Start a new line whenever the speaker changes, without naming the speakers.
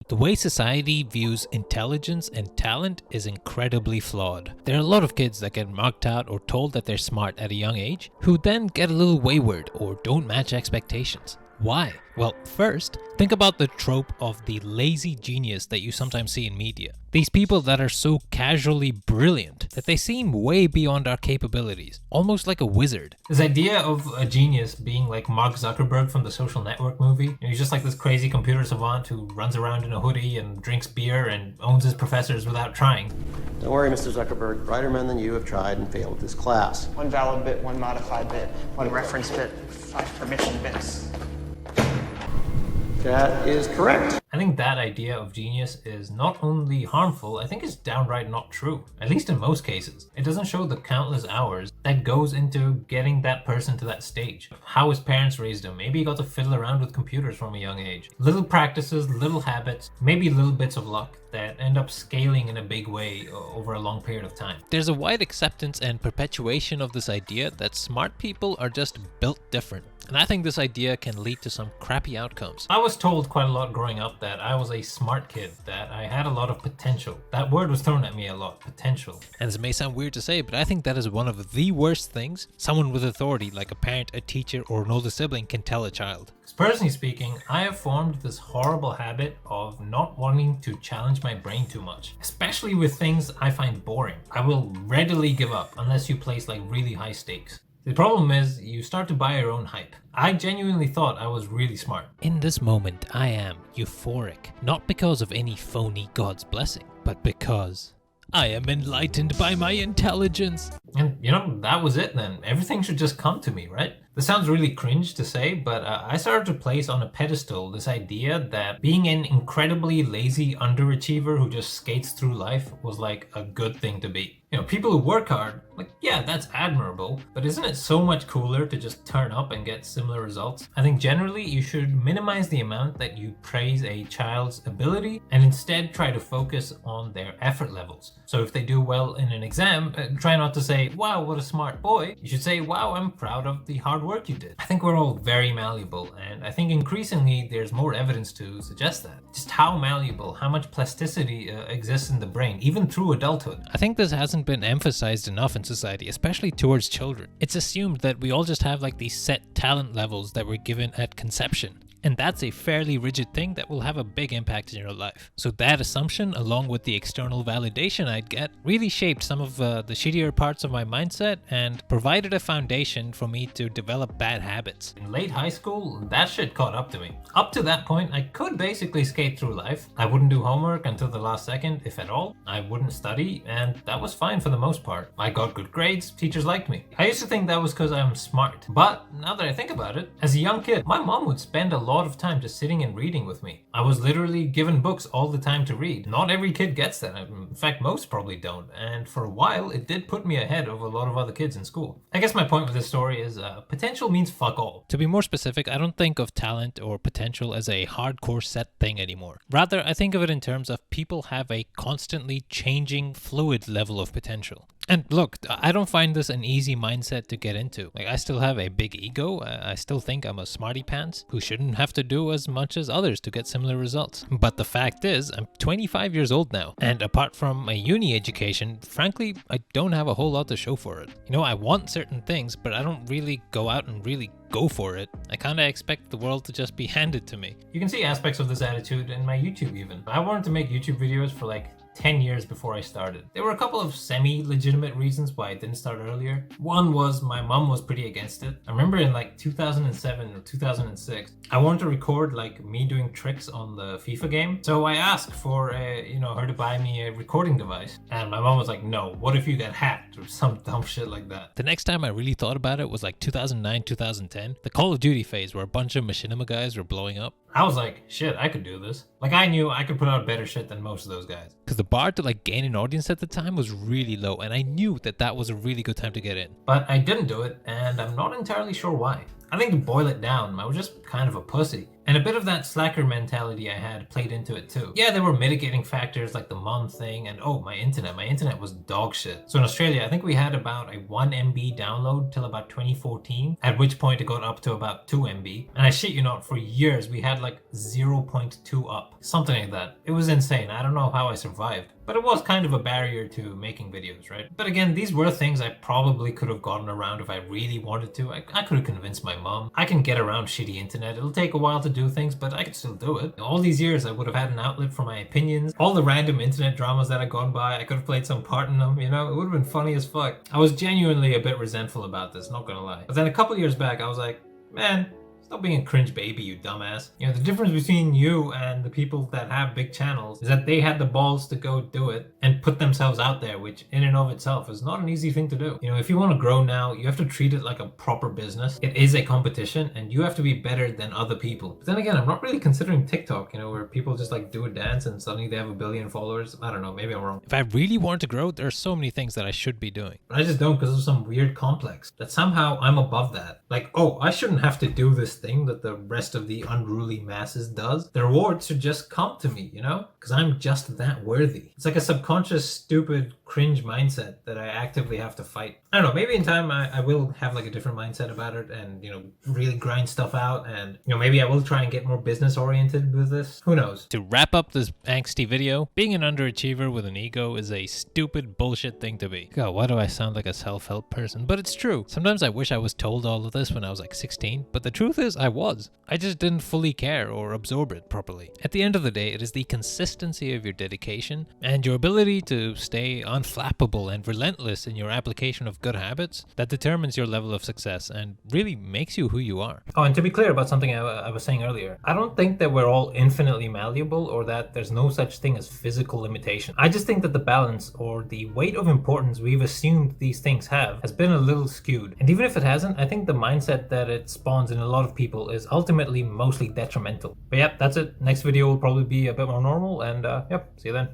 The way society views intelligence and talent is incredibly flawed. There are a lot of kids that get marked out or told that they're smart at a young age, who then get a little wayward or don't match expectations. Why? Well, first, think about the trope of the lazy genius that you sometimes see in media. These people that are so casually brilliant that they seem way beyond our capabilities, almost like a wizard. This idea of a genius being like Mark Zuckerberg from the Social Network movie. He's just like this crazy computer savant who runs around in a hoodie and drinks beer and owns his professors without trying.
Don't worry, Mr. Zuckerberg. Brighter men than you have tried and failed this class.
One valid bit, one modified bit, one reference bit, 5 permission bits.
That is correct.
I think that idea of genius is not only harmful, I think it's downright not true, at least in most cases. It doesn't show the countless hours that goes into getting that person to that stage. How his parents raised him, maybe he got to fiddle around with computers from a young age. Little practices, little habits, maybe little bits of luck that end up scaling in a big way over a long period of time. There's a wide acceptance and perpetuation of this idea that smart people are just built different. And I think this idea can lead to some crappy outcomes. I was told quite a lot growing up that I was a smart kid, that I had a lot of potential. That word was thrown at me a lot, potential. And this may sound weird to say, but I think that is one of the worst things someone with authority, like a parent, a teacher, or an older sibling, can tell a child. Personally speaking, I have formed this horrible habit of not wanting to challenge my brain too much, especially with things I find boring. I will readily give up unless you place like really high stakes. The problem is, you start to buy your own hype. I genuinely thought I was really smart. In this moment, I am euphoric. Not because of any phony God's blessing, but because I am enlightened by my intelligence. And that was it then. Everything should just come to me, right? This sounds really cringe to say, but I started to place on a pedestal this idea that being an incredibly lazy underachiever who just skates through life was like a good thing to be. People who work hard, like, yeah, that's admirable, but isn't it so much cooler to just turn up and get similar results? I think generally you should minimize the amount that you praise a child's ability and instead try to focus on their effort levels. So if they do well in an exam, try not to say, wow, what a smart boy. You should say, wow, I'm proud of the hard work you did. I think we're all very malleable, and I think increasingly there's more evidence to suggest that. Just how malleable, how much plasticity exists in the brain, even through adulthood. I think this hasn't been emphasized enough in society, especially towards children. It's assumed that we all just have like these set talent levels that we're given at conception. And that's a fairly rigid thing that will have a big impact in your life. So that assumption, along with the external validation I'd get, really shaped some of the shittier parts of my mindset and provided a foundation for me to develop bad habits. In late high school, that shit caught up to me. Up to that point, I could basically skate through life. I wouldn't do homework until the last second, if at all. I wouldn't study, and that was fine for the most part. I got good grades, teachers liked me. I used to think that was because I'm smart. But now that I think about it, as a young kid, my mom would spend a lot of time just sitting and reading with me. I was literally given books all the time to read. Not every kid gets that. In fact, most probably don't. And for a while, it did put me ahead of a lot of other kids in school. I guess my point with this story is potential means fuck all. To be more specific, I don't think of talent or potential as a hardcore set thing anymore. Rather, I think of it in terms of people have a constantly changing, fluid level of potential. And look, I don't find this an easy mindset to get into. Like, I still have a big ego. I still think I'm a smarty pants who shouldn't have to do as much as others to get similar results. But the fact is, I'm 25 years old now, and apart from a uni education, frankly, I don't have a whole lot to show for it. I want certain things, but I don't really go out and really go for it. I kinda expect the world to just be handed to me. You can see aspects of this attitude in my YouTube even. I wanted to make YouTube videos for like 10 years before I started. There were a couple of semi-legitimate reasons why I didn't start earlier. One was my mom was pretty against it. I remember in like 2007 or 2006, I wanted to record like me doing tricks on the FIFA game. So I asked for her to buy me a recording device. And my mom was like, no, what if you get hacked or some dumb shit like that? The next time I really thought about it was like 2009, 2010. The Call of Duty phase where a bunch of machinima guys were blowing up. I was like, shit, I could do this. Like, I knew I could put out better shit than most of those guys. Because the bar to like gain an audience at the time was really low, and I knew that was a really good time to get in. But I didn't do it, and I'm not entirely sure why. I think to boil it down, I was just kind of a pussy. And a bit of that slacker mentality I had played into it too. Yeah, there were mitigating factors like the mom thing and my internet was dog shit. So in Australia, I think we had about a 1 MB download till about 2014, at which point it got up to about 2 MB. And I shit you not, for years we had like 0.2 up, something like that. It was insane. I don't know how I survived. But it was kind of a barrier to making videos, right? But again, these were things I probably could have gotten around if I really wanted to. I could have convinced my mom. I can get around shitty internet. It'll take a while to do things, but I can still do it. All these years, I would have had an outlet for my opinions. All the random internet dramas that had gone by, I could have played some part in them, you know? It would have been funny as fuck. I was genuinely a bit resentful about this, not gonna lie. But then a couple years back, I was like, man, stop being a cringe baby, you dumbass. You know, the difference between you and the people that have big channels is that they had the balls to go do it and put themselves out there, which in and of itself is not an easy thing to do. You know, if you want to grow now, you have to treat it like a proper business. It is a competition and you have to be better than other people. But then again, I'm not really considering TikTok, you know, where people just like do a dance and suddenly they have 1 billion followers. I don't know, maybe I'm wrong.
If I really wanted to grow, there are so many things that I should be doing.
But I just don't because of some weird complex that somehow I'm above that. Like, I shouldn't have to do this thing that the rest of the unruly masses does. The rewards should just come to me, you know? Because I'm just that worthy. It's like a subconscious, stupid, cringe mindset that I actively have to fight. I don't know, maybe in time I will have like a different mindset about it and, you know, really grind stuff out and, you know, maybe I will try and get more business oriented with this. Who knows?
To wrap up this angsty video, being an underachiever with an ego is a stupid bullshit thing to be. God, why do I sound like a self-help person? But it's true. Sometimes I wish I was told all of this when I was like 16, but the truth is I was. I just didn't fully care or absorb it properly. At the end of the day, it is the consistency of your dedication and your ability to stay unflappable and relentless in your application of good habits that determines your level of success and really makes you who you are.
Oh, and to be clear about something I was saying earlier, I don't think that we're all infinitely malleable or that there's no such thing as physical limitation. I just think that the balance or the weight of importance we've assumed these things have has been a little skewed. And even if it hasn't, I think the mindset that it spawns in a lot of people is ultimately mostly detrimental. But yep, that's it. Next video will probably be a bit more normal and yep, see you then.